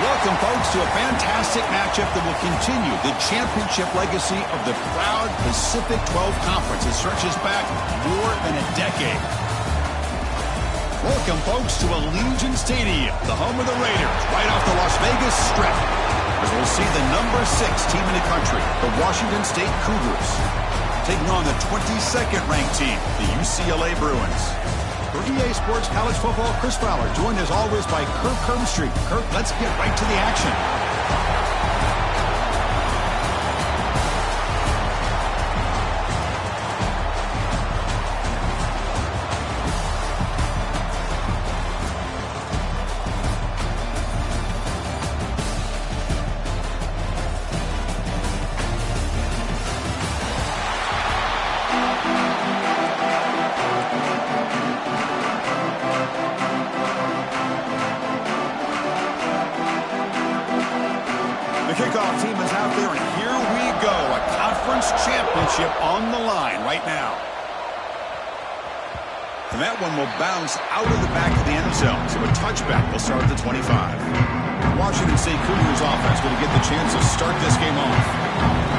Welcome, folks, to a fantastic matchup that will continue the championship legacy of the proud Pacific 12 Conference. It stretches back more than a decade. Welcome, folks, to Allegiant Stadium, the home of the Raiders, right off the Las Vegas Strip, as we'll see the number 6 team in the country, the Washington State Cougars, taking on the 22nd ranked team, the UCLA Bruins. For EA Sports College Football, Chris Fowler, joined as always by Kirk Kirkstreet. Kirk, let's get right to the action. The kickoff team is out there, and here we go. A conference championship on the line right now. And that one will bounce out of the back of the end zone. So a touchback will start at the 25. Washington State Cougars offense going to get the chance to start this game off.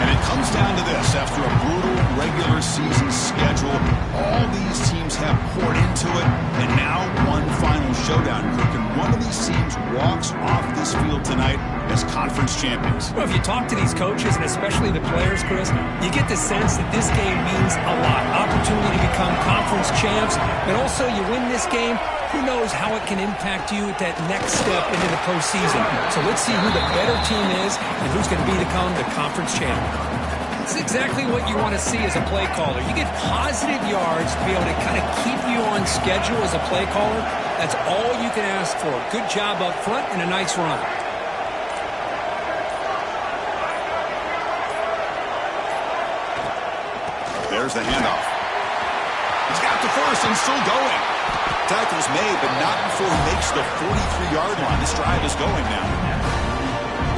And it comes down to this. After a brutal regular season schedule, all these teams have poured into it, and now one final showdown. And one of these teams walks off this field tonight as conference champions. Well, if you talk to these coaches, and especially the players, Chris, you get the sense that this game means a lot. Opportunity to become conference champs, but also you win this game, who knows how it can impact you at that next step into the postseason. So let's see who the better team is and who's going to become the conference champion. It's exactly what you want to see as a play caller. You get positive yards to be able to kind of keep you on schedule as a play caller. That's all you can ask for. Good job up front and a nice run. There's the handoff. He's got the first and still going. Tackle's made, but not before he makes the 43-yard line. This drive is going now.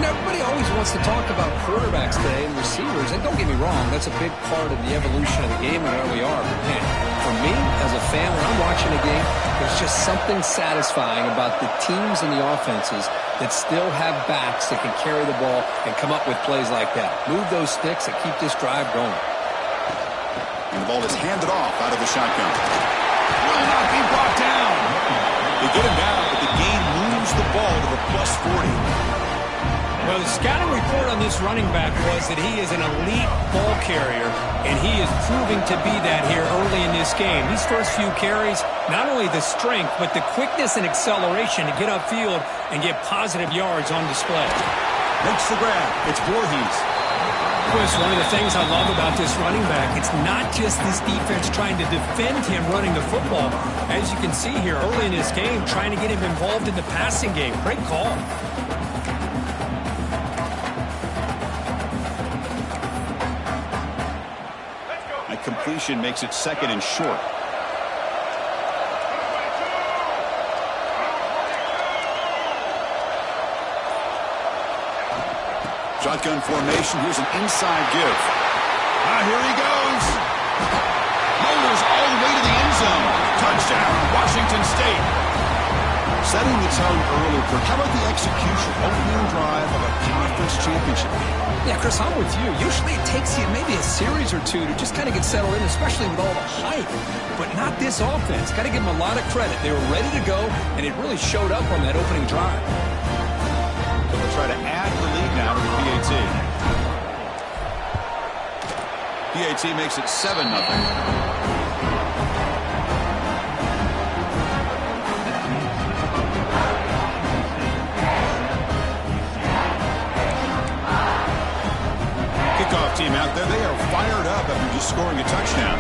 Everybody always wants to talk about quarterbacks today and receivers, and don't get me wrong, that's a big part of the evolution of the game and where we are. But man, for me, as a fan, when I'm watching a game, there's just something satisfying about the teams and the offenses that still have backs that can carry the ball and come up with plays like that. Move those sticks and keep this drive going. And the ball is handed off out of the shotgun. Will not be brought down. They get him down, but the game moves the ball to the +40. Well, the scouting report on this running back was that he is an elite ball carrier, and he is proving to be that here early in this game. These first few carries, not only the strength, but the quickness and acceleration to get upfield and get positive yards on display. Makes the grab. It's Voorhees. Chris, one of the things I love about this running back, it's not just this defense trying to defend him running the football. As you can see here early in this game, trying to get him involved in the passing game. Great call. completion makes it 2nd and short. Shotgun formation. Here's an inside give. Here he goes. Motors all the way to the end zone. Touchdown, Washington State. Setting the tone early. How about the execution? Opening drive of a conference championship game. Yeah, Chris, I'm with you. Usually it takes you maybe a series or two to just kind of get settled in, especially with all the hype. But not this offense. Got to give them a lot of credit. They were ready to go, and it really showed up on that opening drive. So they'll try to add the lead now to the PAT. PAT makes it 7-0. Kickoff team out there. They are fired up after just scoring a touchdown.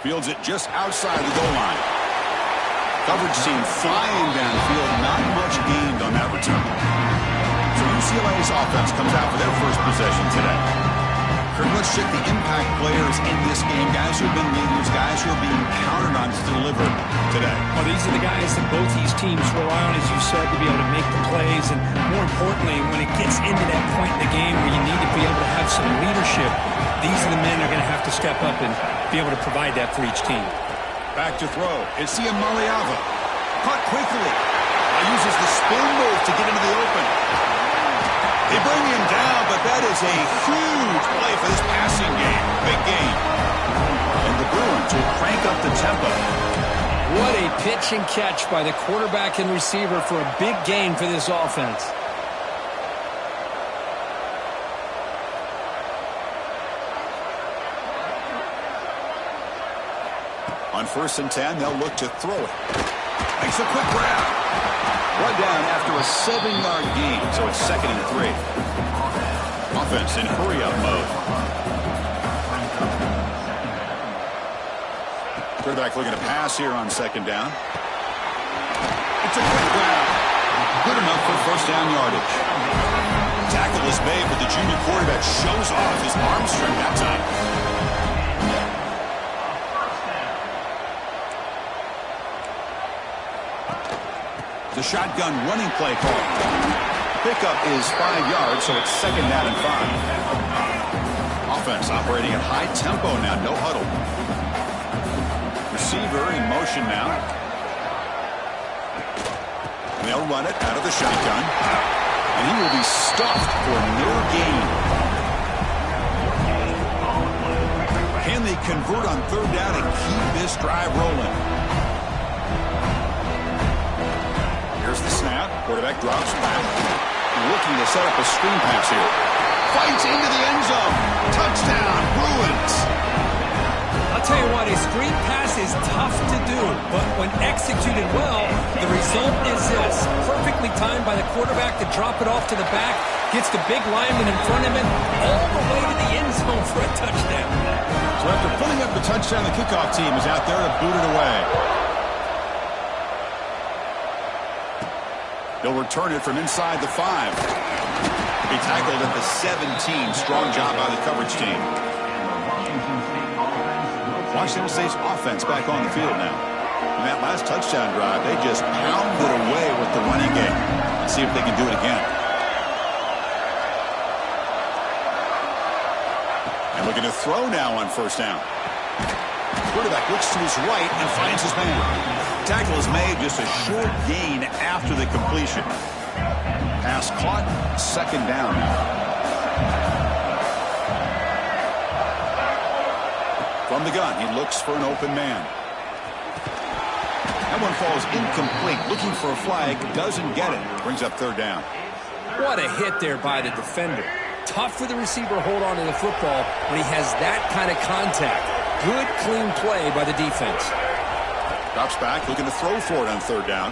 Fields it just outside the goal line. Coverage team flying downfield. Not much gained on that return. So UCLA's offense comes out for their first possession today. Kurt, let's check the impact players in this game. Guys who have been leaders, guys who are being counted on to deliver today. Well, these are the guys that both these teams rely on, as you said, to be able to make the plays. And more importantly, when it gets into that point in the game where you need to be able to have some leadership, these are the men that are going to have to step up and be able to provide that for each team. Back to throw. It's Maliava. Caught quickly. Uses the spin move to get into the open. They bring him down, but that is a huge play for this passing game. Big game. And the Bruins will crank up the tempo. What a pitch and catch by the quarterback and receiver for a big gain for this offense. On 1st and 10, they'll look to throw it. Makes a quick grab. Run down after a 7-yard gain, so it's 2nd and 3. Offense in hurry-up mode. Quarterback looking to pass here on 2nd down. It's a quick grab. Good enough for 1st down yardage. Tackle is made, but the junior quarterback shows off his arm strength that time. The shotgun running play call. Pickup is 5 yards, so it's 2nd down and 5. Offense operating at high tempo now, no huddle. Receiver in motion now. They'll run it out of the shotgun. And he will be stuffed for no gain. Can they convert on 3rd down and keep this drive rolling? Here's the snap. Quarterback drops back. Looking to set up a screen pass here. Fights into the end zone. Touchdown, Bruins. I'll tell you what, a screen pass is tough to do, but when executed well, the result is this. Perfectly timed by the quarterback to drop it off to the back. Gets the big lineman in front of him all the way to the end zone for a touchdown. So after putting up the touchdown, the kickoff team is out there to boot it away. They'll return it from inside the 5. He tackled at the 17. Strong job by the coverage team. Washington State's offense back on the field now. In that last touchdown drive, they just pounded away with the running game. Let's see if they can do it again. And looking to throw now on 1st down. Quarterback looks to his right and finds his man. Tackle is made, just a short gain after the completion. Pass caught, 2nd down. From the gun, he looks for an open man. That one falls incomplete, looking for a flag, doesn't get it. Brings up 3rd down. What a hit there by the defender. Tough for the receiver to hold on to the football when he has that kind of contact. Good, clean play by the defense. Drops back, looking to throw for it on 3rd down.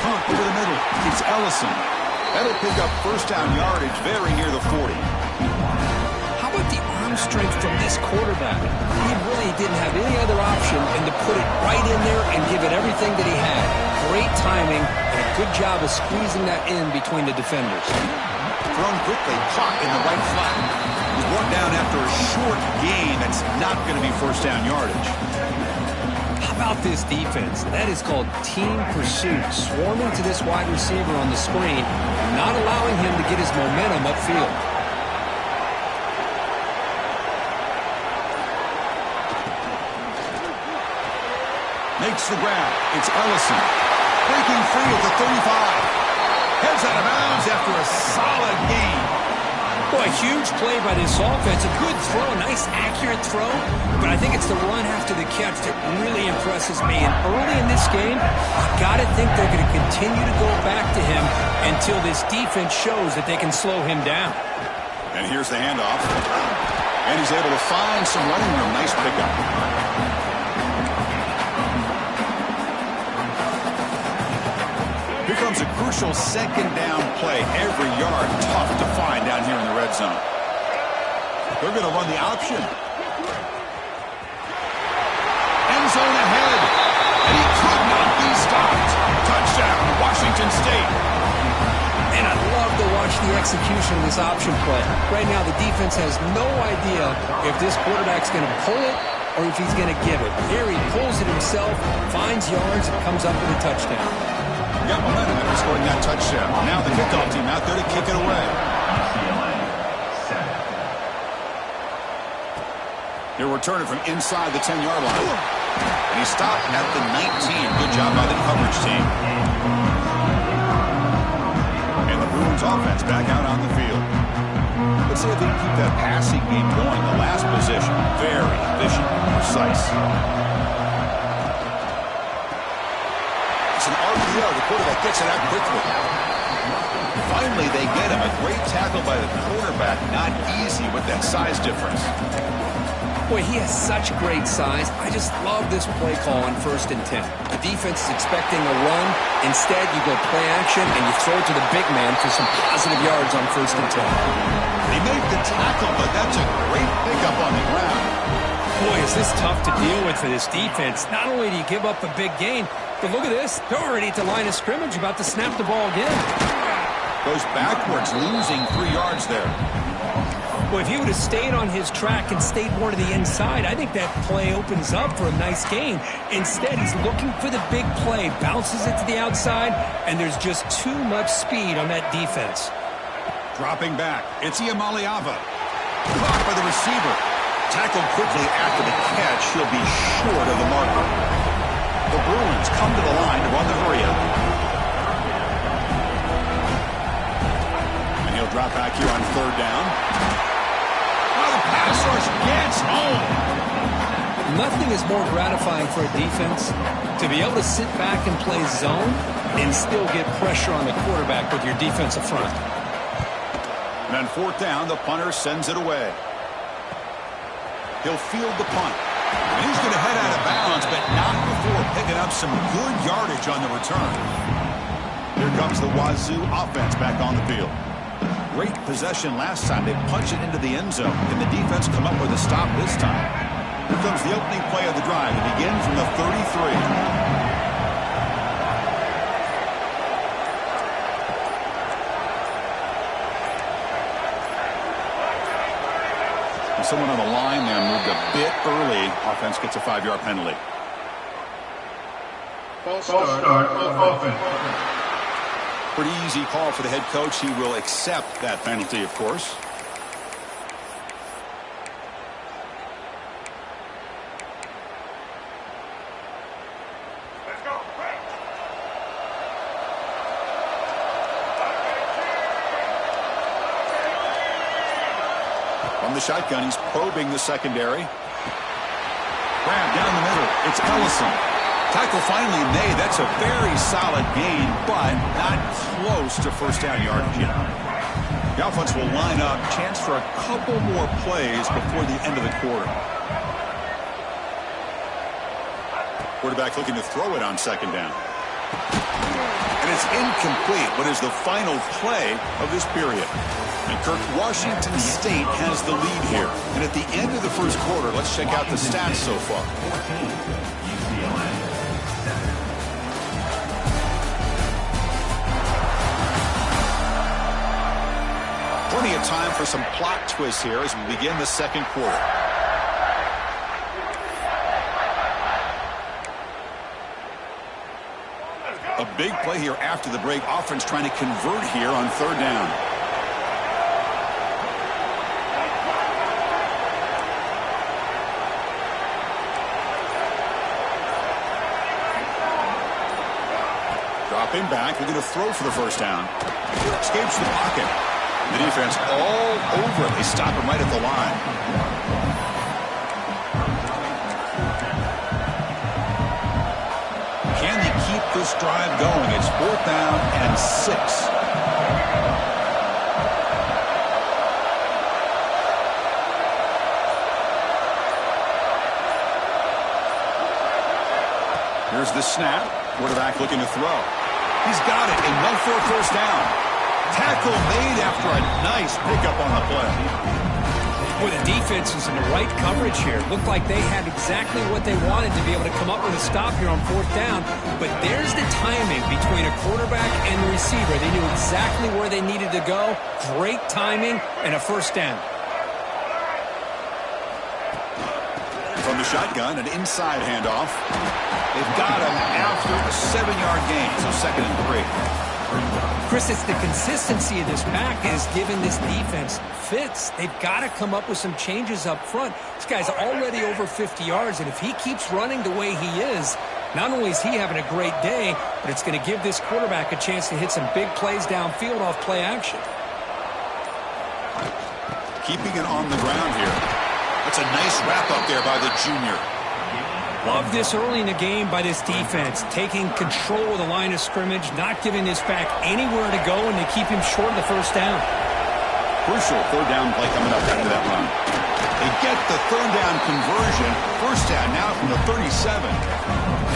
Hunt over the middle. It's Ellison. That'll pick up 1st down yardage very near the 40. How about the arm strength from this quarterback? He really didn't have any other option than to put it right in there and give it everything that he had. Great timing and a Good job of squeezing that in between the defenders. Thrown quickly, caught in the right flat. He's brought down after a short gain. That's not going to be first down yardage. How about this defense? That is called team pursuit. Swarming to this wide receiver on the screen, not allowing him to get his momentum upfield. Makes the grab. It's Ellison. Breaking free at the 35. Heads out of bounds after a solid gain. Boy, a huge play by this offense. A good throw, a nice accurate throw. But I think it's the run after the catch that really impresses me. And early in this game, you got to think they're going to continue to go back to him until this defense shows that they can slow him down. And here's the handoff. And he's able to find some running room. Nice pickup. Here comes a crucial second down play. Every yard tough to find down here in the red zone. They're going to run the option. End zone ahead. And he could not be stopped. Touchdown, Washington State. And I love to watch the execution of this option play. Right now, the defense has no idea if this quarterback's going to pull it or if he's going to give it. Here he pulls it himself, finds yards, and comes up with a touchdown. Got momentum after scoring that touchdown. Now the kickoff team out there to kick it away. He'll return it from inside the 10-yard line. And he stopped at the 19. Good job by the coverage team. And the Bruins offense back out on the field. Let's see if they can keep that passing game going. The last possession, very efficient, precise. It's an RPO. The quarterback gets it out quickly. Finally, they get him. A great tackle by the quarterback. Not easy with that size difference. Boy, he has such great size. I just love this play call on 1st and 10. The defense is expecting a run. Instead, you go play action, and you throw it to the big man for some positive yards on 1st and 10. They made the tackle, but that's a great pickup on the ground. Boy, is this tough to deal with for this defense. Not only do you give up a big gain, but look at this. They're already at the line of scrimmage, about to snap the ball again. Goes backwards, losing 3 yards there. Well, if he would have stayed on his track and stayed more to the inside, I think that play opens up for a nice gain. Instead, he's looking for the big play, bounces it to the outside, and there's just too much speed on that defense. Dropping back, it's Iamaleava. Caught by the receiver. Tackled quickly after the catch. He'll be short of the marker. The Bruins come to the line to run the hurry-up. And he'll drop back here on 3rd down. Pass rush gets home. Nothing is more gratifying for a defense to be able to sit back and play zone and still get pressure on the quarterback with your defensive front. And on 4th down, the punter sends it away. He'll field the punt. And he's going to head out of bounds, but not before picking up some good yardage on the return. Here comes the Wazzu offense back on the field. Great possession last time. They punch it into the end zone. Can the defense come up with a stop this time? Here comes the opening play of the drive. It begins from the 33. And someone on the line there moved a bit early. Offense gets a 5-yard penalty. False start offense. Pretty easy call for the head coach. He will accept that penalty, of course. Let's go. From the shotgun, he's probing the secondary. Grab down the middle. It's Ellison. Tackle finally made. That's a very solid gain, but not close to first down yardage yet. The offense will line up. Chance for a couple more plays before the end of the quarter. Quarterback looking to throw it on 2nd down. And it's incomplete. What is the final play of this period? And Kirk, Washington State has the lead here. And at the end of the first quarter, let's check out the stats so far. of time for some plot twists here as we begin the second quarter. A big play here after the break. Offense trying to convert here on third down. Dropping back, looking to throw for the first down. Escapes the pocket. The defense all over it. They stop him right at the line. Can they keep this drive going? It's 4th down and 6. Here's the snap. Quarterback looking to throw. He's got it. Enough for a first down. Tackle made after a nice pickup on the play. Boy, the defense is in the right coverage here. Looked like they had exactly what they wanted to be able to come up with a stop here on 4th down. But there's the timing between a quarterback and the receiver. They knew exactly where they needed to go. Great timing and a first down. From the shotgun, an inside handoff. They've got him after a 7-yard gain, so 2nd and 3. Chris, it's the consistency of this pack is giving this defense fits. They've got to come up with some changes up front. This guy's already over 50 yards, and if he keeps running the way he is, not only is he having a great day, but it's going to give this quarterback a chance to hit some big plays downfield off play action. Keeping it on the ground here. That's a nice wrap up there by the junior. Love this early in the game by this defense, taking control of the line of scrimmage, not giving this back anywhere to go, and they keep him short of the first down. Crucial 3rd down play coming up after that run. They get the 3rd down conversion. First down now from the 37.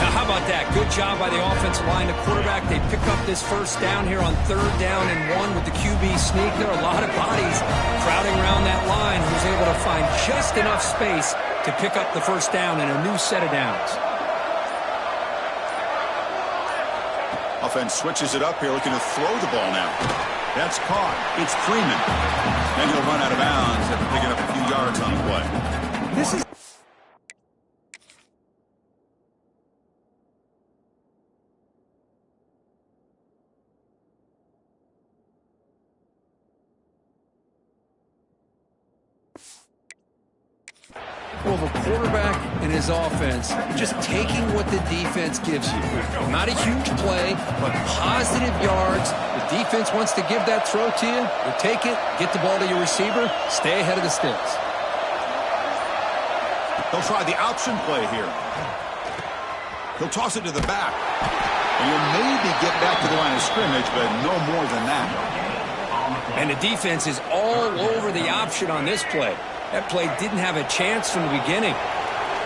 Now, how about that? Good job by the offensive line. The quarterback, they pick up this first down here on 3rd down and 1 with the QB sneak. There are a lot of bodies crowding around that line. He was able to find just enough space to pick up the first down in a new set of downs. Offense switches it up here, looking to throw the ball now. That's caught. It's Freeman. And he'll run out of bounds after picking up a few yards on the play. This is of a quarterback and his offense just taking what the defense gives you. Not a huge play, but positive yards. The defense wants to give that throw to you. You take it, get the ball to your receiver, stay ahead of the sticks. He'll try the option play here. He'll toss it to the back. And he'll maybe get back to the line of scrimmage, but no more than that. And the defense is all over the option on this play. That play didn't have a chance from the beginning.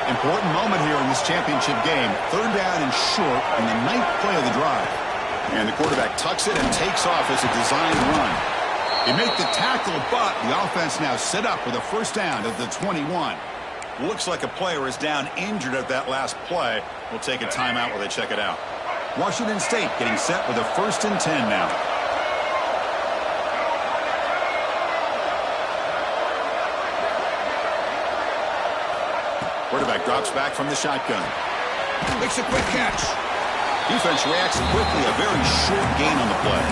Important moment here in this championship game. 3rd down and short on the 9th play of the drive. And the quarterback tucks it and takes off as a designed run. They make the tackle, but the offense now set up with a first down at the 21. Looks like a player is down injured at that last play. We'll take a timeout while they check it out. Washington State getting set with a 1st and 10 now. Quarterback drops back from the shotgun. Makes a quick catch. Defense reacts quickly. A very short gain on the play.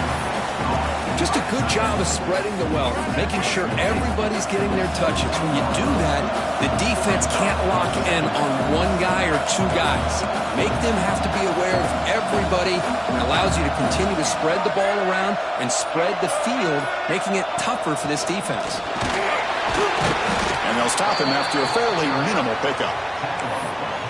Just a good job of spreading the wealth, making sure everybody's getting their touches. When you do that, the defense can't lock in on one guy or two guys. Make them have to be aware of everybody. It allows you to continue to spread the ball around and spread the field, making it tougher for this defense. And they'll stop him after a fairly minimal pickup.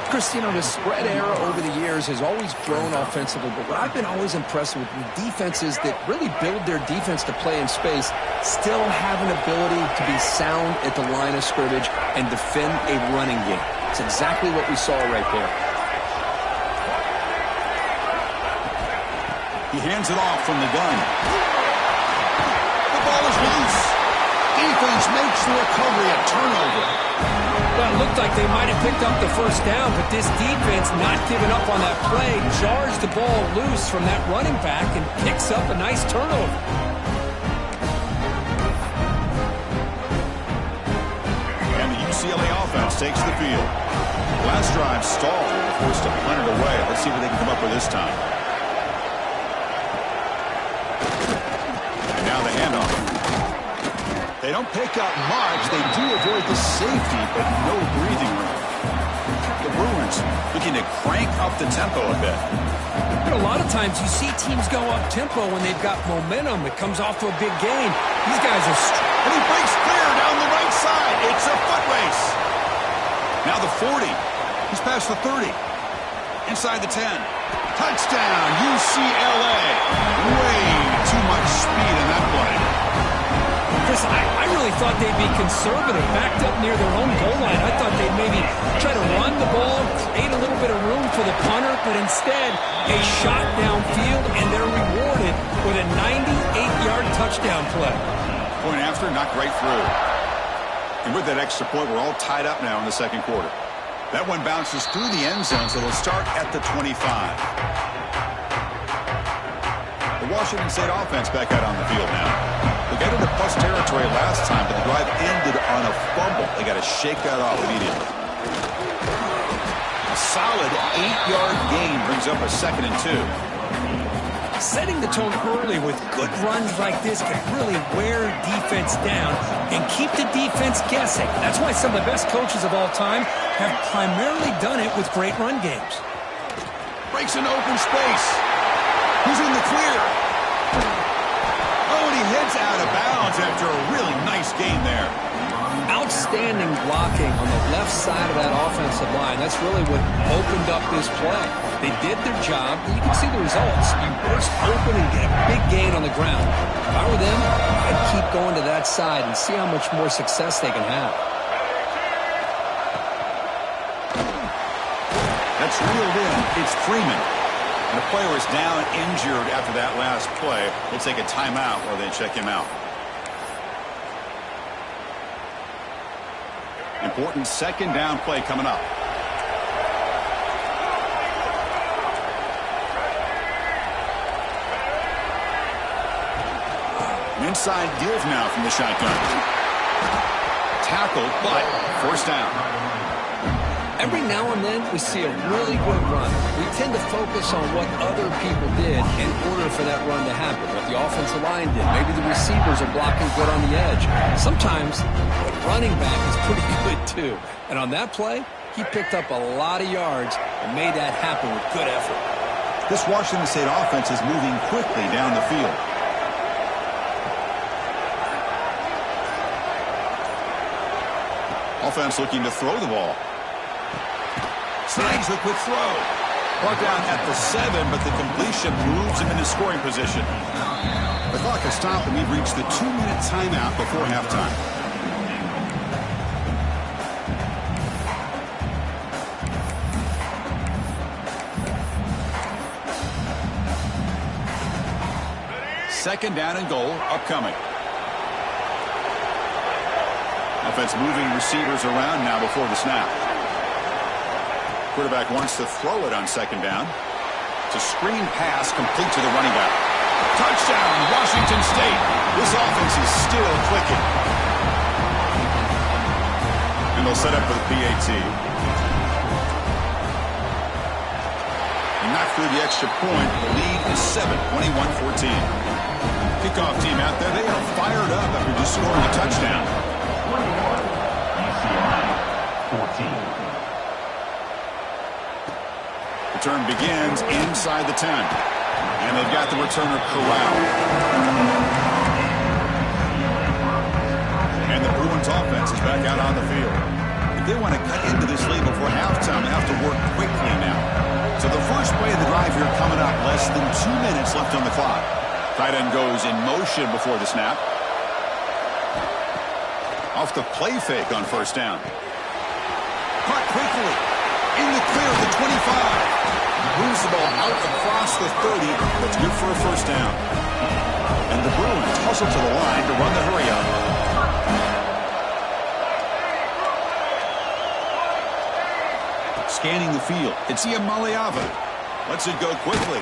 Chris, you know, the spread era over the years has always grown offensively, but what I've been always impressed with defenses that really build their defense to play in space still have an ability to be sound at the line of scrimmage and defend a running game. It's exactly what we saw right there. He hands it off from the gun. The ball is loose. Defense makes the recovery a turnover. Well, it looked like they might have picked up the first down, but this defense not giving up on that play, jars the ball loose from that running back and picks up a nice turnover. UCLA offense takes the field. Last drive stalled. They were forced to punt it away. Let's see what they can come up with this time. And now the handoff. They don't pick up much. They do avoid the safety, but no breathing room. The Bruins looking to crank up the tempo a bit. But a lot of times you see teams go up tempo when they've got momentum. It comes off to a big gain. These guys are... And he breaks clear down the right side. It's a foot race. Now the 40. He's past the 30. Inside the 10. Touchdown, UCLA. Way too much speed in that play. Chris, I really thought they'd be conservative, backed up near their own goal line. I thought they'd maybe try to run the ball, create a little bit of room for the punter, but instead, a shot downfield, and they're rewarded with a 98-yard touchdown play. Point after, knocked right through. And with that extra point, we're all tied up now in the second quarter. That one bounces through the end zone, so they'll start at the 25. The Washington State offense back out on the field now. They got into plus territory last time, but the drive ended on a fumble. They got to shake that off immediately. A solid 8-yard gain brings up a 2nd and 2. Setting the tone early with good runs like this can really wear defense down and keep the defense guessing. That's why some of the best coaches of all time have primarily done it with great run games. Breaks an open space. Who's in the clear? Oh, and he heads out of bounds after a really nice game there. Outstanding blocking on the left side of that offensive line. That's really what opened up this play. They did their job, and you can see the results. You burst open and get a big gain on the ground. If I were them, I'd keep going to that side and see how much more success they can have. That's reeled in. It's Freeman. And the player is down injured after that last play. We'll take a timeout while they check him out. Important 2nd down play coming up. An inside give now from the shotgun. Tackled, but 1st down. Every now and then we see a really good run. We tend to focus on what other people did in order for that run to happen. What the offensive line did. Maybe the receivers are blocking good on the edge. Sometimes the running back is pretty good too. And on that play, he picked up a lot of yards and made that happen with good effort. This Washington State offense is moving quickly down the field. Offense looking to throw the ball. Snags the quick throw. Brought down at the 7, but the completion moves him into scoring position. The clock has stopped, and we've reached the 2-minute timeout before halftime. Second down and goal upcoming. Offense moving receivers around now before the snap. Quarterback wants to throw it on 2nd down. It's a screen pass complete to the running back. Touchdown, Washington State. This offense is still clicking. And they'll set up for the PAT. And knock through the extra point. The lead is 7, 21-14. Kickoff team out there. They are fired up after just scoring a touchdown. 21, UCLA 14. Return begins inside the 10. And they've got the returner corralled. And the Bruins offense is back out on the field. If they want to cut into this lead before halftime, they have to work quickly now. So the first play of the drive here coming up, less than 2 minutes left on the clock. Tight end goes in motion before the snap. Off the play fake on 1st down. Caught quickly. In the clear of the 25. Moves the ball out across the 30. That's good for a 1st down. And the Bruins hustle to the line to run the hurry up. Scanning the field. It's Iamaleava. Lets it go quickly.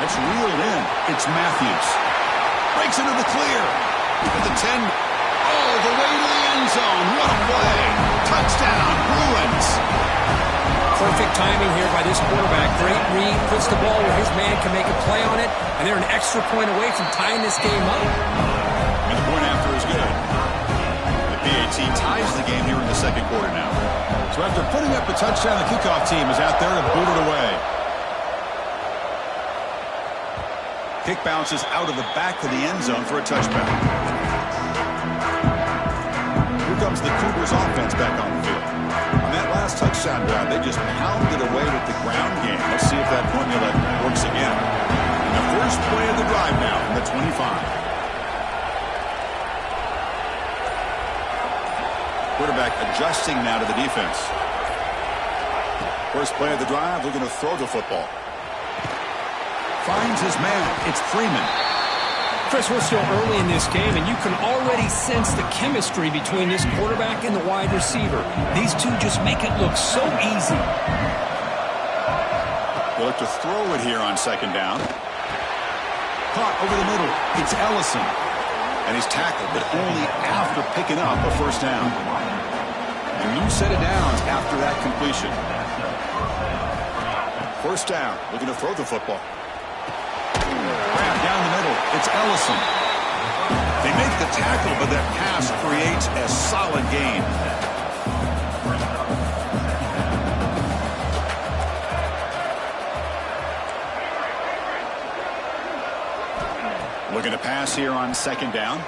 That's reeled in. It's Matthews. Breaks into the clear. At the 10. All the way to the end zone. What a play. Touchdown, Bruins. Perfect timing here by this quarterback. Great read, puts the ball where his man can make a play on it, and they're an extra point away from tying this game up. And the point after is good. The PAT ties the game here in the second quarter now. So after putting up a touchdown, the kickoff team is out there to boot it away. Kick bounces out of the back of the end zone for a touchback. Here comes the Cougars offense back on the field. On that last touchdown drive, they just pounded away with the ground game. Let's see if that formula works again. And the first play of the drive now from the 25. Quarterback adjusting now to the defense. First play of the drive, looking to throw the football. Finds his man. It's Freeman. Chris, we're still early in this game, and you can already sense the chemistry between this quarterback and the wide receiver. These two just make it look so easy. They'll look to throw it here on second down. Caught over the middle. It's Ellison. And he's tackled, but only after picking up a first down. A new set of downs after that completion. First down, looking to throw the football. Grab down the middle. It's Ellison. They make the tackle, but that pass creates a solid gain. Looking to pass here on second down.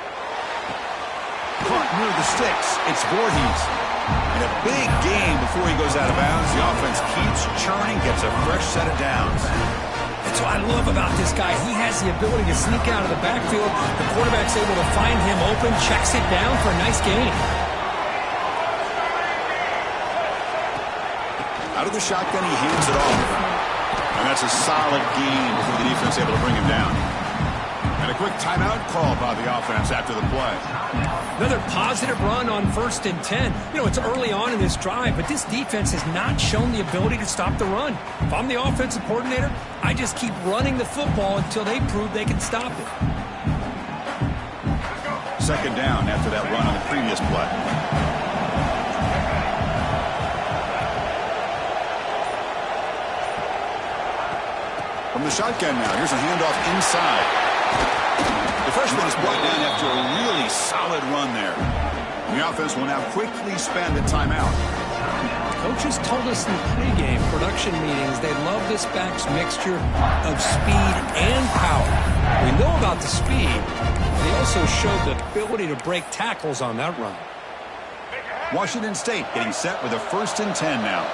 Caught near the sticks. It's Voorhees. And a big gain before he goes out of bounds. The offense keeps churning, gets a fresh set of downs. That's what I love about this guy. He has the ability to sneak out of the backfield. The quarterback's able to find him open, checks it down for a nice gain. Out of the shotgun, he hands it off. And that's a solid gain before the defense able to bring him down. And a quick timeout call by the offense after the play. Another positive run on 1st and 10. You know, it's early on in this drive, but this defense has not shown the ability to stop the run. If I'm the offensive coordinator, I just keep running the football until they prove they can stop it. Second down after that run on the previous play. From the shotgun now, here's a handoff inside. The freshman is brought down after a really solid run there. The offense will now quickly spend a timeout. Coaches told us in the pregame production meetings they love this back's mixture of speed and power. We know about the speed. They also showed the ability to break tackles on that run. Washington State getting set with a 1st and 10 now.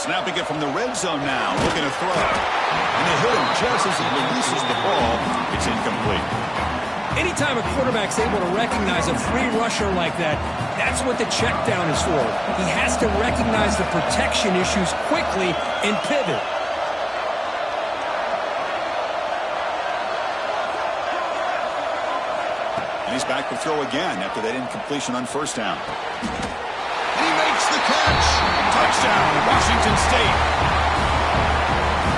Snapping it from the red zone now, looking to throw. And they hit him just as he releases the ball. It's incomplete. Anytime a quarterback's able to recognize a free rusher like that, that's what the check down is for. He has to recognize the protection issues quickly and pivot. And he's back to throw again after that incompletion on first down. He makes the catch. Touchdown, Washington State.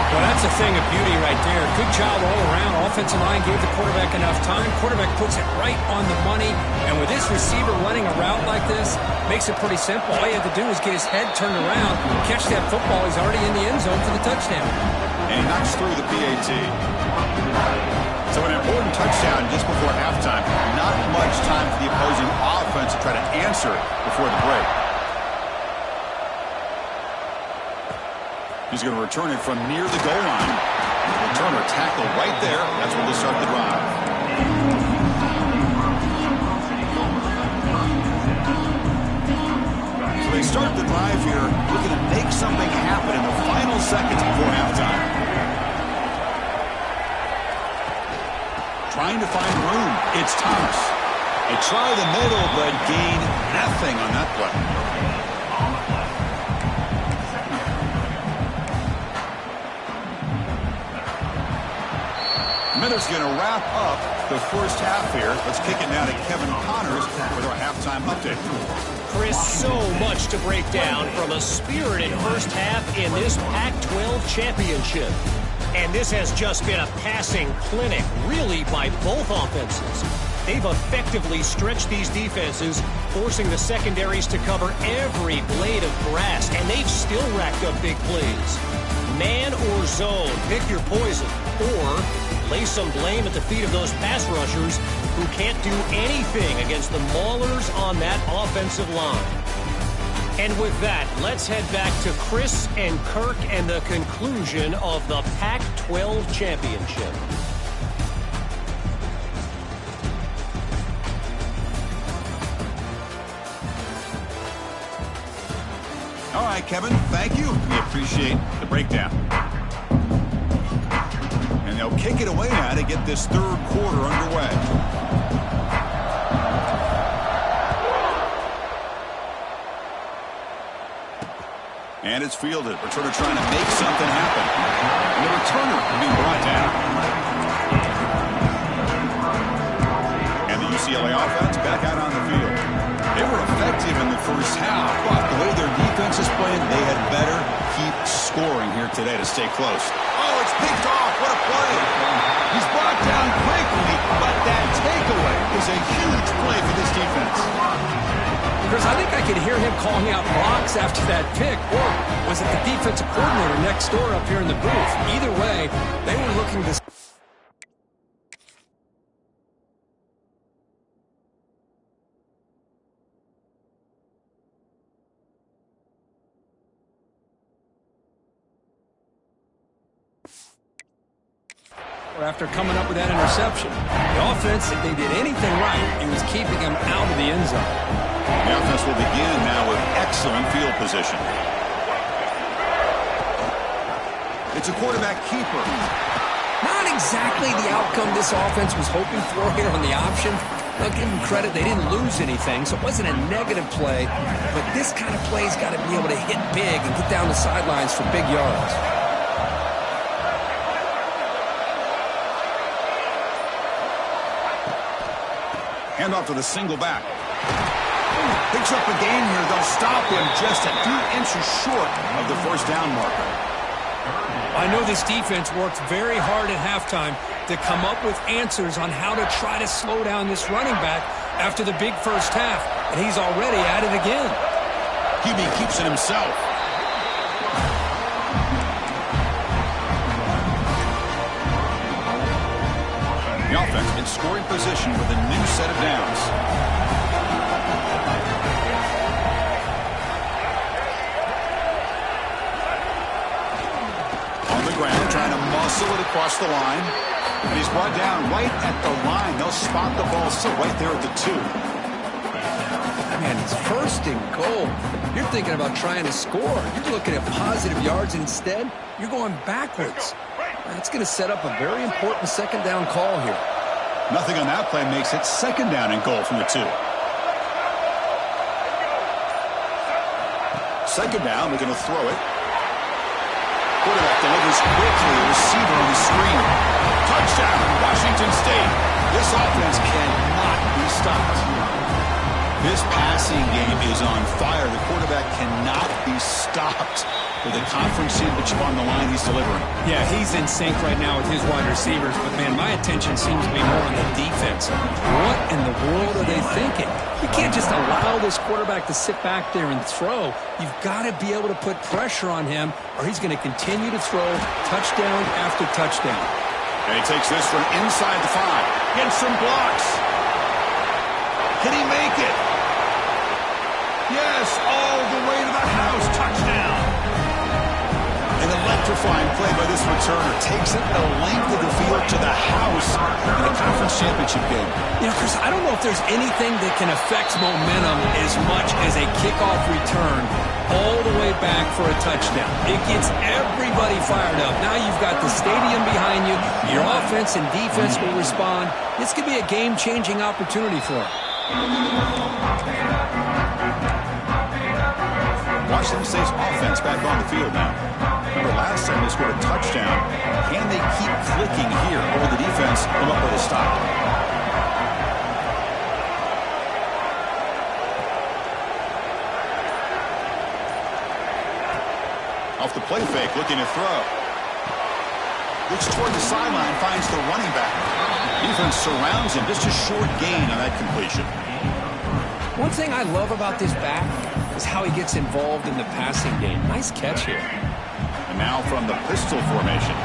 Well, that's a thing of beauty right there. Good job all around. Offensive line gave the quarterback enough time. Quarterback puts it right on the money. And with this receiver running a route like this, makes it pretty simple. All you have to do is get his head turned around, catch that football. He's already in the end zone for the touchdown. And he knocks through the PAT. So an important touchdown just before halftime. Not much time for the opposing offense to try to answer before the break. He's going to return it from near the goal line. Returner tackle right there. That's where they'll start the drive. So they start the drive here, looking to make something happen in the final seconds before halftime. Trying to find room. It's Thomas. They try the middle, but gain nothing on that play. Minutes going to wrap up the first half here. Let's kick it now to Kevin Connors with our halftime update. Chris, so much to break down from a spirited first half in this Pac-12 championship. And this has just been a passing clinic, really, by both offenses. They've effectively stretched these defenses, forcing the secondaries to cover every blade of grass, and they've still racked up big plays. Man or zone, pick your poison, or lay some blame at the feet of those pass rushers who can't do anything against the maulers on that offensive line. And with that, let's head back to Chris and Kirk and the conclusion of the Pac-12 championship. All right, Kevin, thank you. We appreciate the breakdown. And they'll kick it away now to get this third quarter underway. And it's fielded. Returner trying to make something happen. And the returner will be brought down. And the UCLA offense back out on the field. They were effective in the first half, but the way their defense is playing, they had better keep scoring here today to stay close. Oh, it's picked off. What a play. He's brought down quickly, but that takeaway is a huge play for this defense. Chris, I think I could hear him calling out blocks after that pick, or was it the defensive coordinator next door up here in the booth? Either way, they were looking to... After coming up with that interception. The offense, if they did anything right, it was keeping him out of the end zone. The offense will begin now with excellent field position. It's a quarterback keeper. Not exactly the outcome this offense was hoping for here on the option. I'll give them credit, they didn't lose anything, so it wasn't a negative play. But this kind of play's got to be able to hit big and get down the sidelines for big yards. Hand off to the single back. Picks up a gain here. They'll stop him just a few inches short of the first down marker. I know this defense worked very hard at halftime to come up with answers on how to try to slow down this running back after the big first half, and he's already at it again. QB keeps it himself. The offense in scoring position with a new set of downs. On the ground, trying to muscle it across the line. And he's brought down right at the line. They'll spot the ball still right there at the 2. Man, it's first and goal. You're thinking about trying to score. You're looking at positive yards. Instead, you're going backwards. That's going to set up a very important second down call here. Nothing on that play makes it second down and goal from the 2. Second down, they're going to throw it. Quarterback delivers quickly. The receiver on the screen. Touchdown, Washington State. This offense cannot be stopped. This passing game is on fire. The quarterback cannot be stopped with a conference championship on the line he's delivering. Yeah, he's in sync right now with his wide receivers, but, man, my attention seems to be more on the defense. What in the world are they thinking? You can't just allow this quarterback to sit back there and throw. You've got to be able to put pressure on him, or he's going to continue to throw touchdown after touchdown. And he takes this from inside the 5. Gets some blocks. Can he make it? Yes, all the way to the house. Touchdown. An electrifying play by this returner. Takes it the length of the field to the house in a conference championship game. You know, Chris, I don't know if there's anything that can affect momentum as much as a kickoff return all the way back for a touchdown. It gets everybody fired up. Now you've got the stadium behind you. Your offense and defense will respond. This could be a game-changing opportunity for them. Washington State's offense back on the field now. Remember, last time they scored a touchdown. Can they keep clicking here over the defense? Come up with a stop. Off the play fake, looking to throw. Looks toward the sideline, finds the running back. Defense surrounds him. Just a short gain on that completion. One thing I love about this back is how he gets involved in the passing game. Nice catch here. And now from the pistol formation.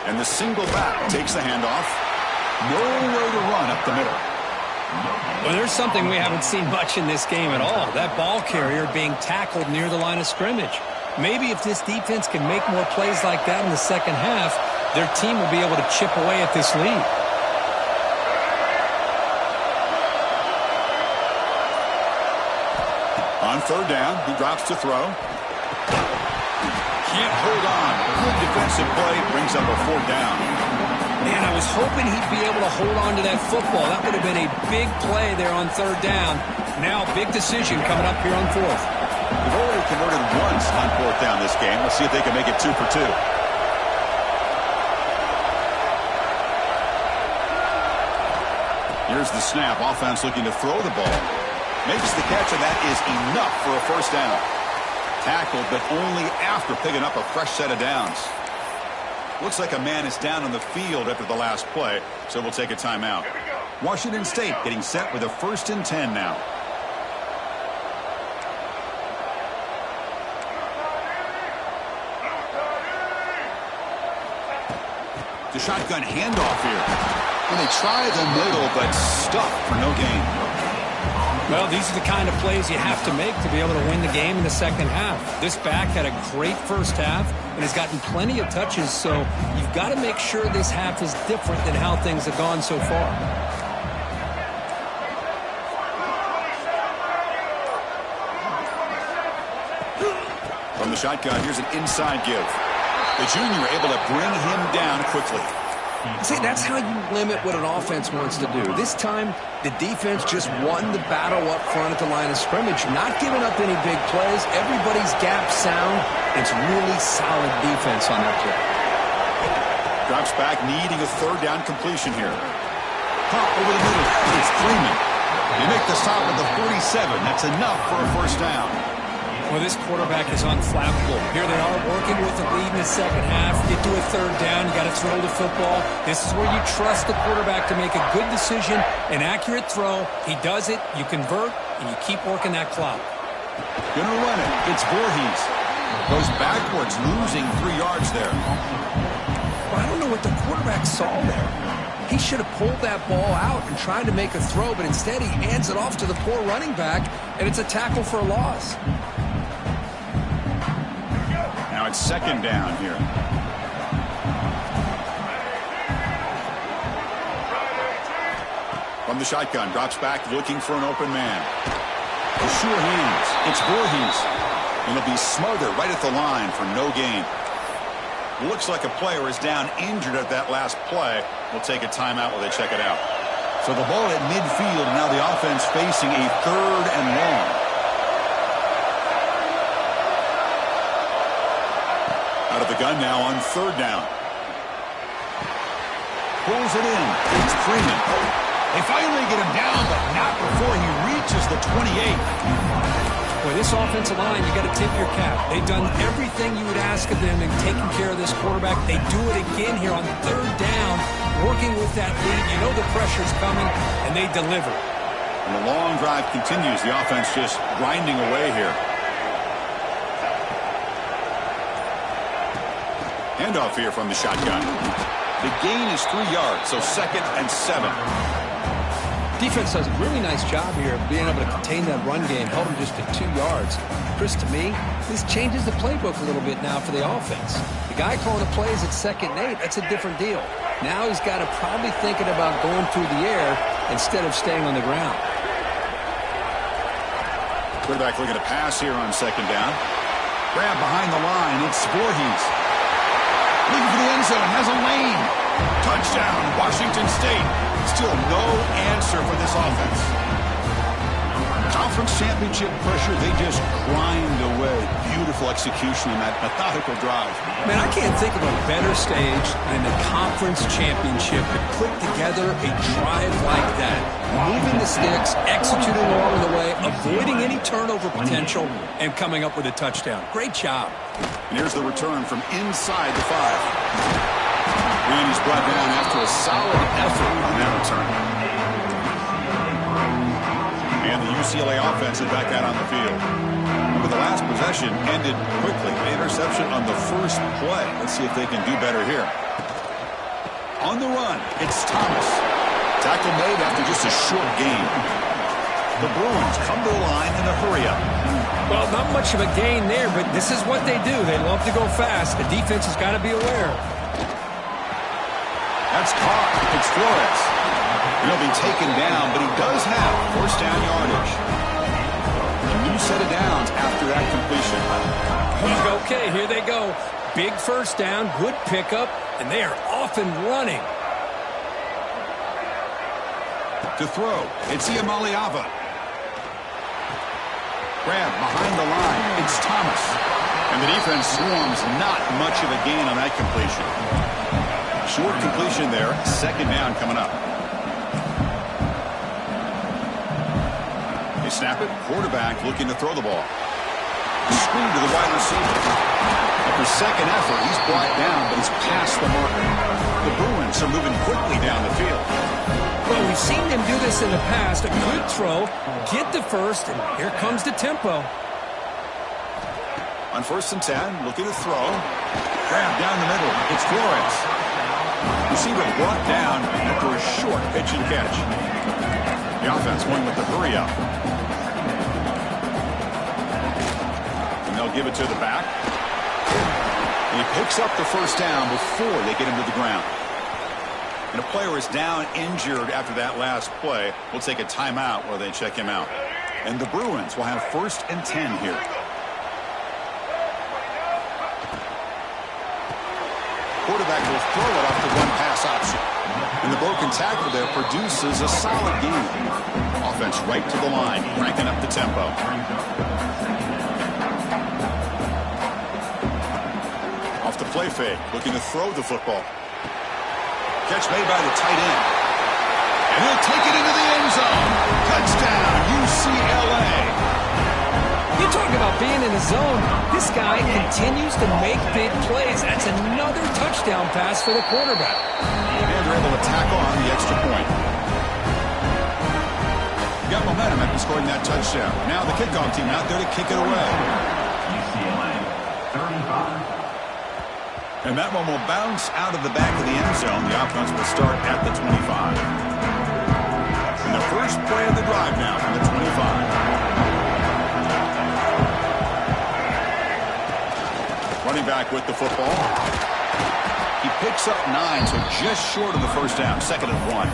And the single back takes the handoff. Nowhere to run up the middle. Well, there's something we haven't seen much in this game at all. That ball carrier being tackled near the line of scrimmage. Maybe if this defense can make more plays like that in the second half, their team will be able to chip away at this lead. On third down, he drops to throw. Can't hold on. Good defensive play brings up a fourth down. Man, I was hoping he'd be able to hold on to that football. That would have been a big play there on third down. Now, big decision coming up here on fourth. They've already converted once on fourth down this game. Let's see if they can make it 2 for 2. Here's the snap. Offense looking to throw the ball. Makes the catch, and that is enough for a first down. Tackled, but only after picking up a fresh set of downs. Looks like a man is down on the field after the last play, so we'll take a timeout. Washington State getting set with a 1st and 10 now. The shotgun handoff here. And they try the middle, but stuffed for no gain. Well, these are the kind of plays you have to make to be able to win the game in the second half. This back had a great first half and has gotten plenty of touches, so you've got to make sure this half is different than how things have gone so far. From the shotgun, here's an inside give. The junior able to bring him down quickly. See, that's how you limit what an offense wants to do. This time, the defense just won the battle up front at the line of scrimmage, not giving up any big plays. Everybody's gap sound. It's really solid defense on that play. Drops back, needing a third down completion here. Pop over the middle. It's Freeman. They make the stop at the 47. That's enough for a first down. Well, this quarterback is unflappable. Here they are working with the lead in the second half. Get to a third down. You got to throw the football. This is where you trust the quarterback to make a good decision, an accurate throw. He does it. You convert, and you keep working that clock. Gonna run it. It's Voorhees. Goes backwards, losing 3 yards there. Well, I don't know what the quarterback saw there. He should have pulled that ball out and tried to make a throw, but instead he hands it off to the poor running back, and it's a tackle for a loss. Now it's second down here. From the shotgun, drops back looking for an open man. The sure hands. It's Voorhees. And he'll be smothered right at the line for no gain. Looks like a player is down injured at that last play. We'll take a timeout while they check it out. So the ball at midfield, now the offense facing a 3rd and long. Out of the gun now on 3rd down. Pulls it in. It's Freeman. They finally get him down, but not before he reaches the 28. Boy, this offensive line, you got to tip your cap. They've done everything you would ask of them in taking care of this quarterback. They do it again here on 3rd down, working with that lead. You know the pressure's coming, and they deliver. And the long drive continues. The offense just grinding away here. Handoff here from the shotgun. The gain is 3 yards, so 2nd and 7. Defense does a really nice job here of being able to contain that run game, held them just at 2 yards. Chris, to me, this changes the playbook a little bit now for the offense. The guy calling the plays at 2nd and 8, that's a different deal. Now he's got to probably thinking about going through the air instead of staying on the ground. Quarterback looking to pass here on 2nd down. Grab behind the line. It's Voorhees. Looking for the end zone. Has a lane. Touchdown, Washington State. Still no answer for this offense. Conference championship pressure, they just grind away. Beautiful execution on that methodical drive. Man, I can't think of a better stage than the conference championship to put together a drive like that. Moving the sticks, executing along the way, a avoiding any turnover potential and coming up with a touchdown. Great job. And here's the return from inside the 5. And he's brought down after a solid effort on that return. And the UCLA offense is back out on the field. Remember, the last possession ended quickly. Interception on the first play. Let's see if they can do better here. On the run, it's Thomas. Tackle made after just a short gain. The Bruins come to the line in a hurry-up. Well, not much of a gain there, but this is what they do. They love to go fast. The defense has got to be aware. That's caught. It's Flores. He'll be taken down, but he does have first down yardage. A new set of downs after that completion. Okay, here they go. Big first down, good pickup, and they are off and running. To throw, it's Iamaleava. Grab behind the line, it's Thomas. And the defense swarms, not much of a gain on that completion. Short completion there, second down coming up. They snap it, quarterback looking to throw the ball. Screen to the wide receiver. After second effort, he's brought down, but he's past the marker. The Bruins are moving quickly down the field. Well, we've seen them do this in the past. A good throw, get the first, and here comes the tempo. On 1st and 10, looking to throw. Grab down the middle. It's Flores. Receiver brought down after a short pitch and catch. The offense going with the hurry-up. And they'll give it to the back. And he picks up the first down before they get him to the ground. And a player is down injured after that last play. We'll take a timeout while they check him out. And the Bruins will have 1st and 10 here. Quarterback will throw it off the one-pass option. And the broken tackle there produces a solid gain. Offense right to the line, cranking up the tempo. Off the play fake, looking to throw the football. Catch made by the tight end. And he'll take it into the end zone. Touchdown, UCLA. You talk about being in the zone. This guy continues to make big plays. That's another touchdown pass for the quarterback. And they're able to tackle on the extra point. Got momentum after scoring that touchdown. Now the kickoff team out there to kick it away. UCLA 35. And that one will bounce out of the back of the end zone. The offense will start at the 25. And the first play of the drive now from the 25. Running back with the football. He picks up 9, so just short of the first down. 2nd and 1.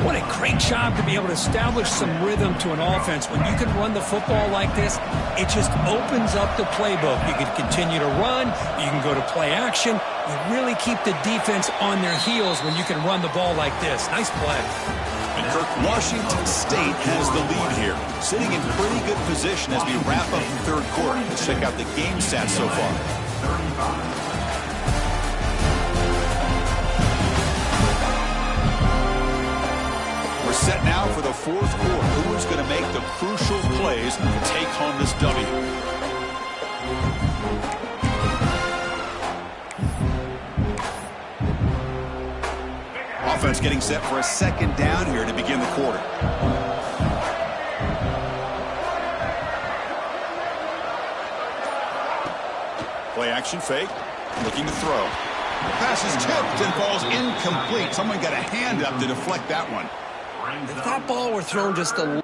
What a great job to be able to establish some rhythm to an offense. When you can run the football like this, it just opens up the playbook. You can continue to run. You can go to play action. You really keep the defense on their heels when you can run the ball like this. Nice play. And Kirk, Washington State has the lead here, sitting in pretty good position as we wrap up the third quarter. Let's check out the game stats so far. 35. Set now for the fourth quarter. Who is going to make the crucial plays to take home this W? Offense getting set for a second down here to begin the quarter. Play action fake. Looking to throw. The pass is tipped and falls incomplete. Someone got a hand up to deflect that one. If that ball were thrown just a...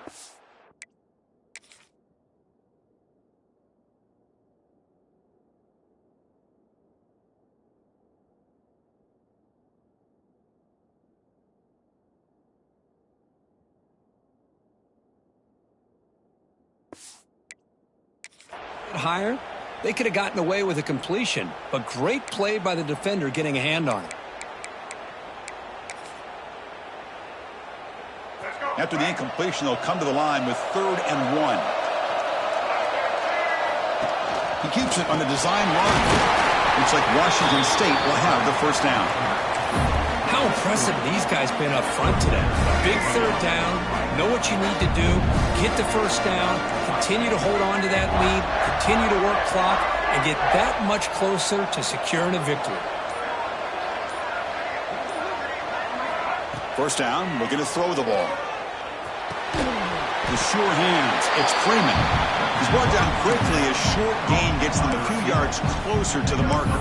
higher, they could have gotten away with a completion, but great play by the defender getting a hand on it. After the incompletion, they'll come to the line with 3rd and 1. He keeps it on the design run. Looks like Washington State will have the first down. How impressive these guys been up front today. Big 3rd down, know what you need to do. Get the first down, continue to hold on to that lead, continue to work clock, and get that much closer to securing a victory. First down, looking to throw the ball. With sure hands, it's Freeman. He's brought down quickly. A short gain gets them a few yards closer to the marker.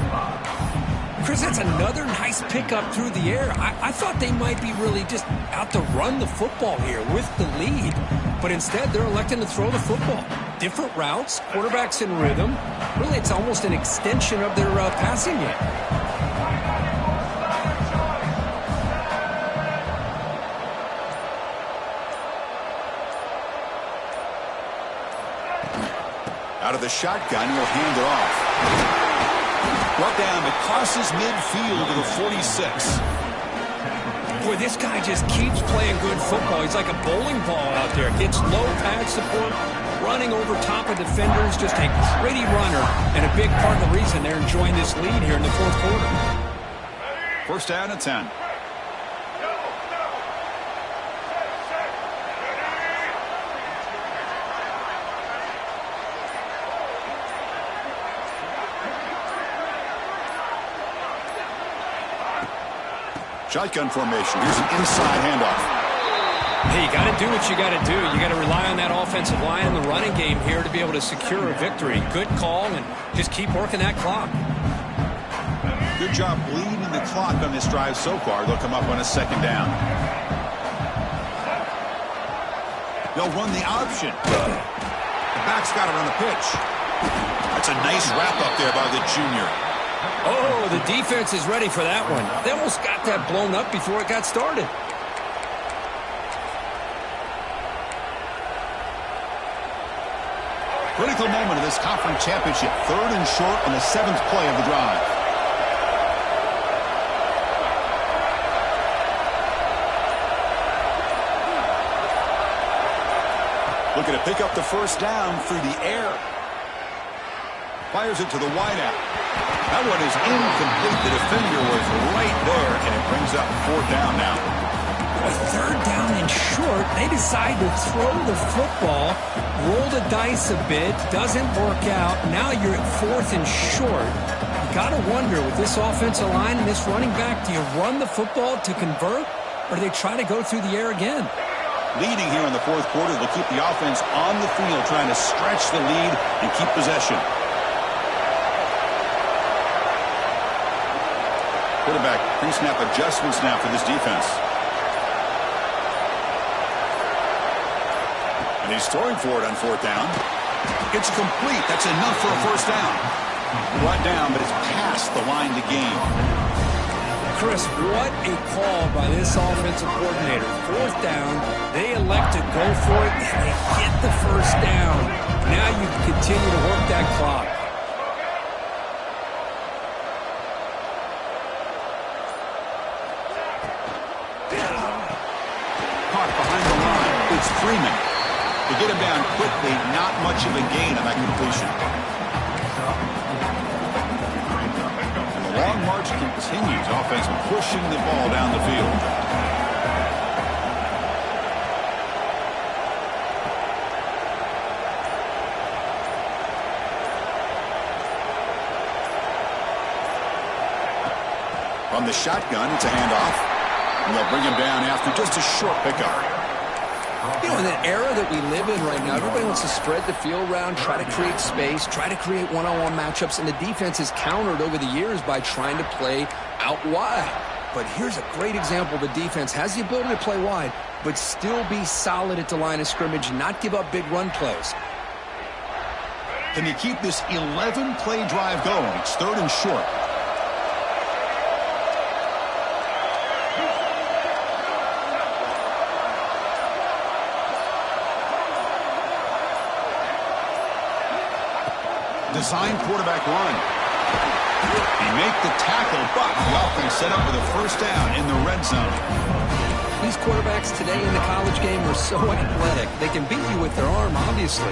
Chris, that's another nice pickup through the air. I thought they might be really just out to run the football here with the lead. But instead, they're electing to throw the football. Different routes, quarterbacks in rhythm. Really, it's almost an extension of their passing game. Out of the shotgun, he'll hand it off. Brought down, it crosses midfield to the 46. Boy, this guy just keeps playing good football. He's like a bowling ball out there. Gets low pad support, running over top of defenders. Just a gritty runner, and a big part of the reason they're enjoying this lead here in the fourth quarter. First down at 10. Shotgun formation. Here's an inside handoff. Hey, you got to do what you got to do. You got to rely on that offensive line in the running game here to be able to secure a victory. Good call, and just keep working that clock. Good job bleeding the clock on this drive so far. They'll come up on a second down. They'll run the option. The back's got it on the pitch. That's a nice wrap up there by the junior. Oh, the defense is ready for that one. They almost got that blown up before it got started. Critical moment of this conference championship. Third and short on the 7th play of the drive. Looking to pick up the first down through the air. Fires it to the wideout. That one is incomplete. The defender was right there, and it brings up fourth down now. A third down and short. They decide to throw the football, roll the dice a bit, doesn't work out. Now you're at fourth and short. You got to wonder, with this offensive line and this running back, do you run the football to convert, or do they try to go through the air again? Leading here in the fourth quarter, they'll keep the offense on the field, trying to stretch the lead and keep possession. Quarterback pre-snap adjustments now for this defense. And he's throwing for it on fourth down. It's complete. That's enough for a first down. Brought down, but it's past the line to gain. Chris, what a call by this offensive coordinator. Fourth down, they elect to go for it, and they get the first down. Now you can continue to work that clock. Caught behind the line. It's Freeman. To get him down quickly, not much of a gain on that completion. The long march continues. Offense pushing the ball down the field. From the shotgun, it's a handoff. And they'll bring him down after just a short pickup. You know, in the era that we live in right now, everybody wants to spread the field around, try to create space, try to create one-on-one matchups, and the defense is countered over the years by trying to play out wide. But here's a great example. The defense has the ability to play wide, but still be solid at the line of scrimmage and not give up big run plays. Can you keep this 11-play drive going? It's third and short. Design quarterback run. They make the tackle, but the offense set up with a first down in the red zone. These quarterbacks today in the college game are so athletic. They can beat you with their arm, obviously.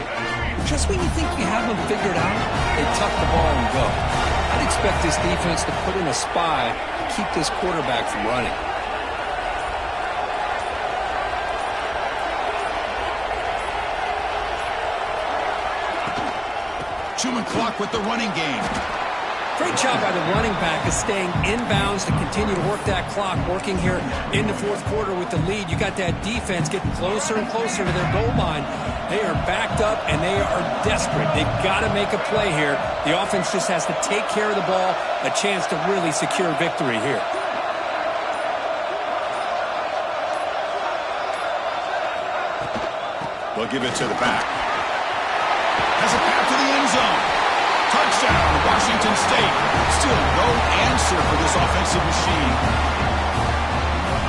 Just when you think you have them figured out, they tuck the ball and go. I'd expect this defense to put in a spy to keep this quarterback from running. chewing clock with the running game. Great job by the running back of staying inbounds to continue to work that clock, working here in the fourth quarter with the lead. You got that defense getting closer and closer to their goal line. They are backed up, and they are desperate. They've got to make a play here. The offense just has to take care of the ball, a chance to really secure victory here. They'll give it to the back. Has a pass to the end zone. Touchdown, Washington State. Still no answer for this offensive machine.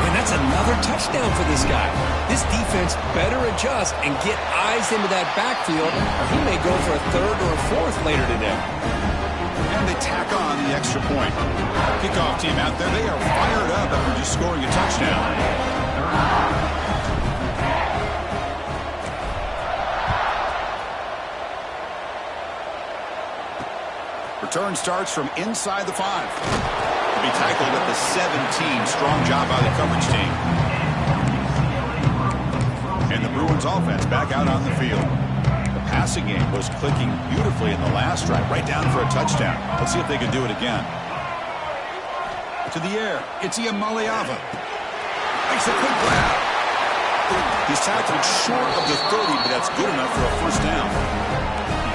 And that's another touchdown for this guy. This defense better adjust and get eyes into that backfield, or he may go for a third or a fourth later today. And they tack on the extra point. Kickoff team out there, they are fired up after just scoring a touchdown. Return starts from inside the 5. To be tackled at the 17. Strong job by the coverage team. And the Bruins offense back out on the field. The passing game was clicking beautifully in the last drive, right down for a touchdown. Let's see if they can do it again. To the air, it's Iamaleava. Makes a quick grab. He's tackled short of the 30, but that's good enough for a first down.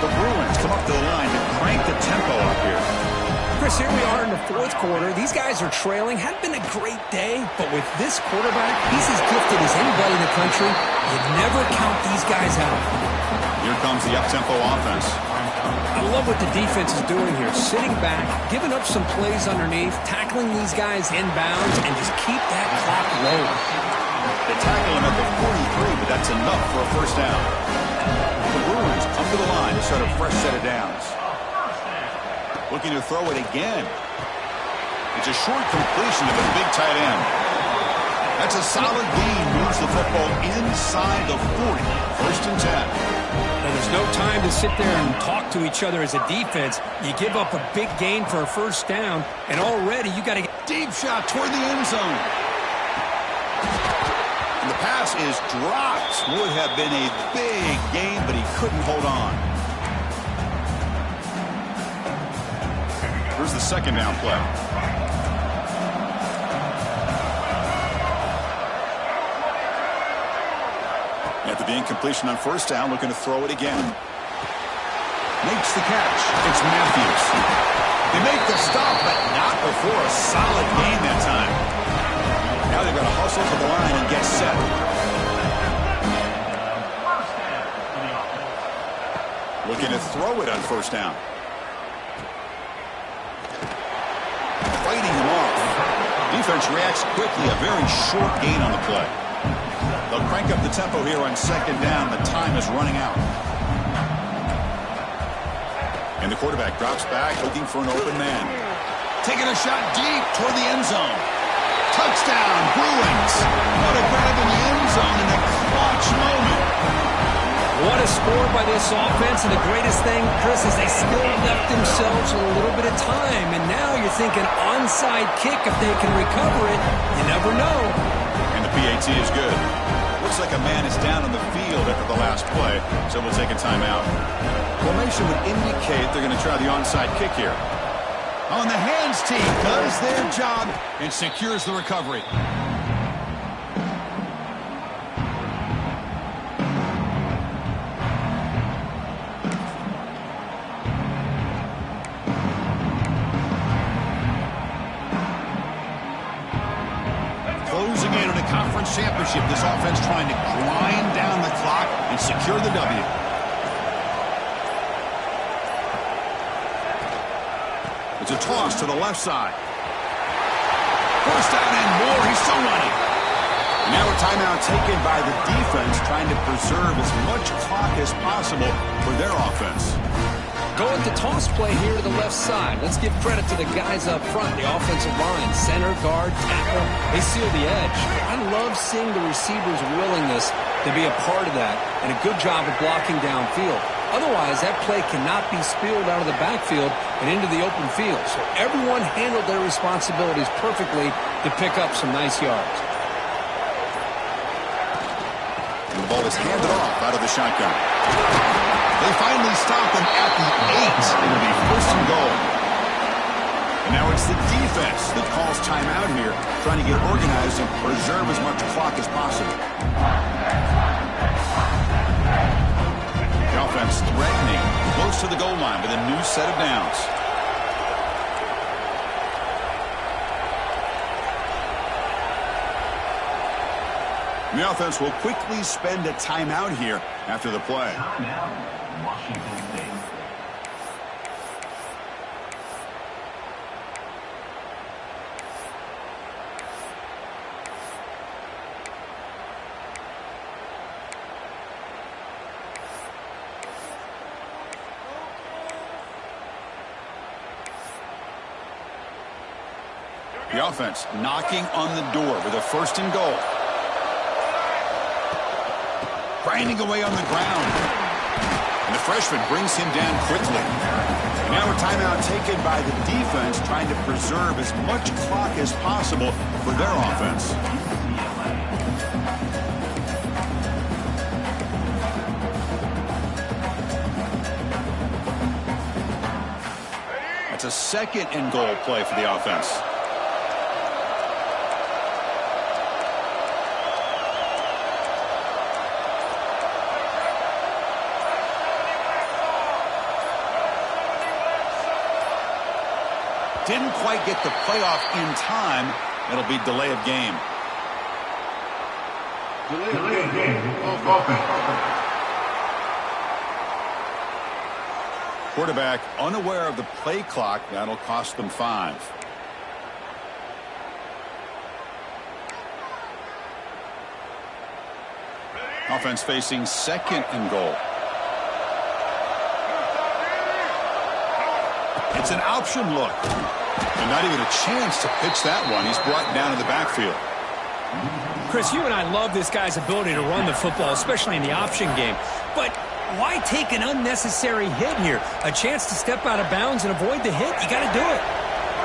The Bruins come up to the line to crank the tempo up here. Chris, here we are in the fourth quarter. These guys are trailing. Hadn't been a great day, but with this quarterback, he's as gifted as anybody in the country. You never count these guys out. Here comes the up-tempo offense. I love what the defense is doing here. Sitting back, giving up some plays underneath, tackling these guys inbounds, and just keep that clock low. They tackle him at the 43, but that's enough for a first down. The Bruins come to the line to start a fresh set of downs. Looking to throw it again. It's a short completion to the big tight end. That's a solid gain. Moves the football inside the 40. First and 10. And there's no time to sit there and talk to each other as a defense. You give up a big gain for a first down, and already you got to get Deep shot toward the end zone. And the pass is dropped. Would have been a big gain, but he couldn't hold on. Here's the second down play. After the incompletion on first down, looking to throw it again. Makes the catch. It's Matthews. They make the stop, but not before a solid gain that time. Now they've got to hustle to the line and get set. Looking to throw it on first down. Fighting him off. Defense reacts quickly. A very short gain on the play. They'll crank up the tempo here on second down. The time is running out. And the quarterback drops back, looking for an open man. Taking a shot deep toward the end zone. Touchdown, Bruins. What a grab in the end zone in a clutch moment. What a score by this offense, and the greatest thing, Chris, is they still left themselves with a little bit of time, and now you're thinking onside kick if they can recover it. You never know. And the PAT is good. Looks like a man is down on the field after the last play, so we'll take a timeout. Formation would indicate they're going to try the onside kick here. On the hands team does their job and secures the recovery. Closing in on a conference championship, this offense trying to grind down the clock and secure the W. It's a toss to the left side. First down and more. He's still running. And now a timeout taken by the defense, trying to preserve as much clock as possible for their offense. Going to toss play here to the left side. Let's give credit to the guys up front, the offensive line, center, guard, tackle. They seal the edge. I love seeing the receivers' willingness to be a part of that, and a good job of blocking downfield. Otherwise, that play cannot be spilled out of the backfield and into the open field. So everyone handled their responsibilities perfectly to pick up some nice yards. And the ball is handed off out of the shotgun. They finally stop him at the 8. It'll be first and goal. And now it's the defense that calls timeout here, trying to get organized and preserve as much clock as possible. The offense threatening, close to the goal line with a new set of downs. The offense will quickly spend a timeout here after the play. Timeout, Washington State. The offense knocking on the door with a first and goal. Grinding away on the ground. And the freshman brings him down quickly. And now a timeout taken by the defense, trying to preserve as much clock as possible for their offense. That's a second and goal play for the offense. Didn't quite get the playoff in time. It'll be delay of game. Delay of game. Offense. Quarterback unaware of the play clock. That'll cost them 5. Offense facing second and goal. It's an option look. And not even a chance to pitch that one. He's brought down in the backfield. Chris, you and I love this guy's ability to run the football, especially in the option game. But why take an unnecessary hit here? A chance to step out of bounds and avoid the hit? You got to do it.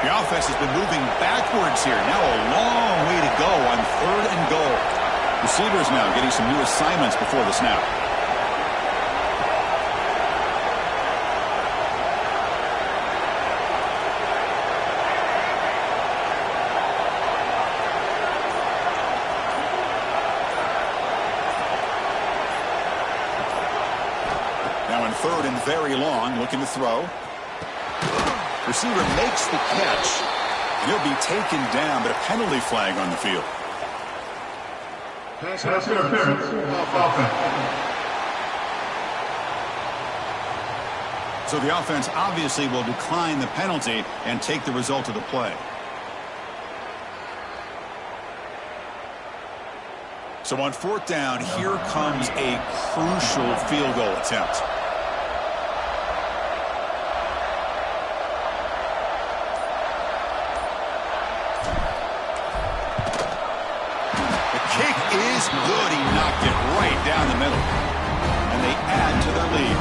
The offense has been moving backwards here. Now a long way to go on third and goal. Receivers now getting some new assignments before the snap. Third and very long, looking to throw. Receiver makes the catch, and he'll be taken down, but a penalty flag on the field. Pass interference. Offense. So the offense obviously will decline the penalty and take the result of the play. So on fourth down, here comes a crucial field goal attempt. Good. He knocked it right down the middle. And they add to their lead.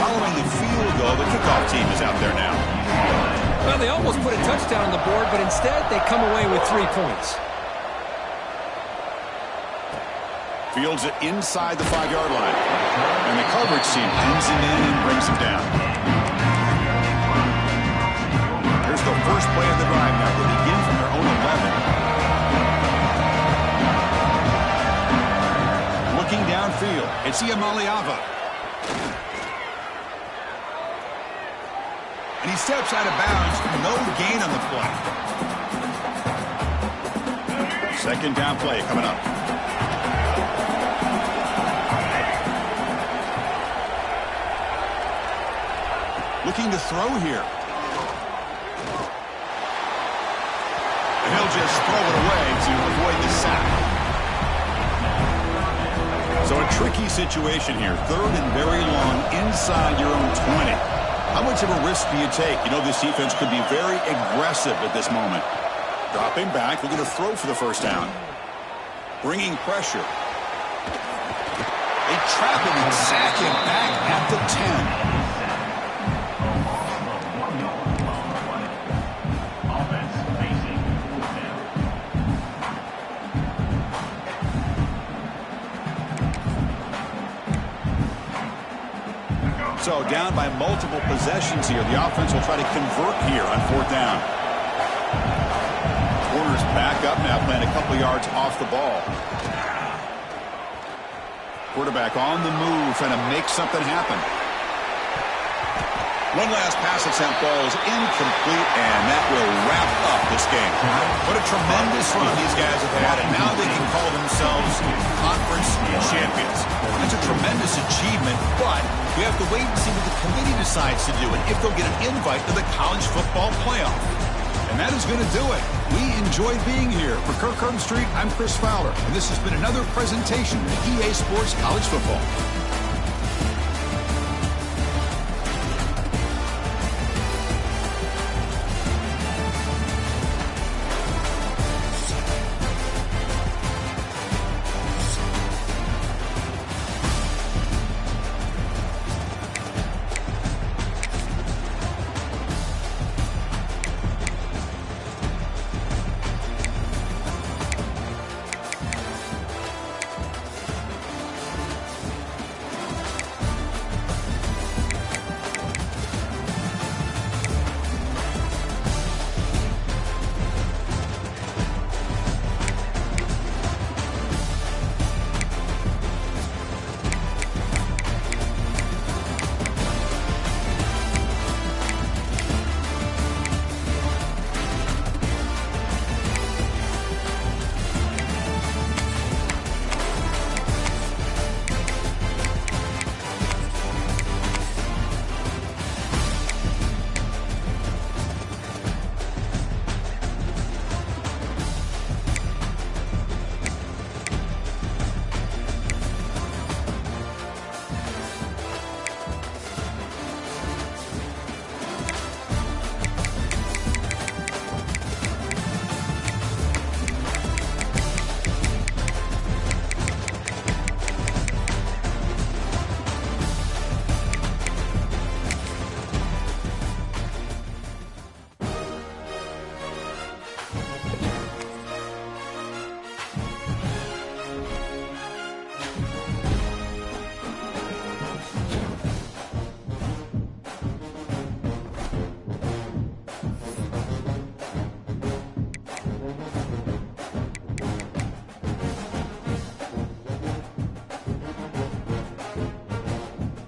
Following the field goal, the kickoff team is out there now. Well, they almost put a touchdown on the board, but instead they come away with 3 points. Fields it inside the 5-yard line. And the coverage team pins him in and brings him down. Here's the first play of the drive now. They begin from their own 11. Looking downfield, it's Iamaleava. And he steps out of bounds, no gain on the play. Second down play coming up. Looking to throw here. And he'll just throw it away to avoid the sack. So a tricky situation here. Third and very long inside your own 20. How much of a risk do you take? You know this defense could be very aggressive at this moment. Dropping back, looking to throw for the first down. Bringing pressure. They trap him and sack him back at the 10. So down by multiple possessions here. The offense will try to convert here on 4th down. Corners back up now, playing a couple yards off the ball. Quarterback on the move, trying to make something happen. One last pass attempt, ball is incomplete, and that will wrap up this game. What a tremendous run these guys have had, and now they can call themselves conference champions. That's a tremendous achievement, but we have to wait and see what the committee decides to do and if they'll get an invite to the college football playoff. And that is going to do it. We enjoyed being here. For Kirk Street, I'm Chris Fowler, and this has been another presentation of EA Sports College Football.